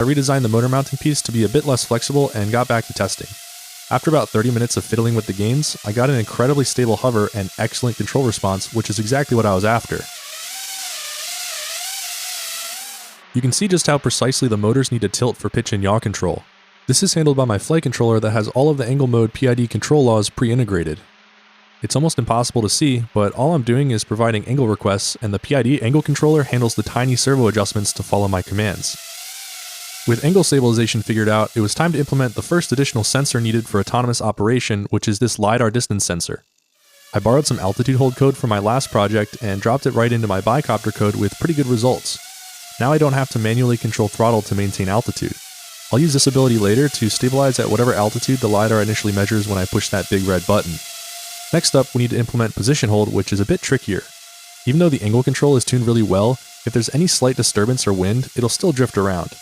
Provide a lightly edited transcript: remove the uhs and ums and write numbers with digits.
I redesigned the motor mounting piece to be a bit less flexible and got back to testing. After about 30 minutes of fiddling with the gains, I got an incredibly stable hover and excellent control response, which is exactly what I was after. You can see just how precisely the motors need to tilt for pitch and yaw control. This is handled by my flight controller that has all of the angle mode PID control laws pre-integrated. It's almost impossible to see, but all I'm doing is providing angle requests, and the PID angle controller handles the tiny servo adjustments to follow my commands. With angle stabilization figured out, it was time to implement the first additional sensor needed for autonomous operation, which is this LiDAR distance sensor. I borrowed some altitude hold code from my last project and dropped it right into my bicopter code with pretty good results. Now I don't have to manually control throttle to maintain altitude. I'll use this ability later to stabilize at whatever altitude the LiDAR initially measures when I push that big red button. Next up, we need to implement position hold, which is a bit trickier. Even though the angle control is tuned really well, if there's any slight disturbance or wind, it'll still drift around.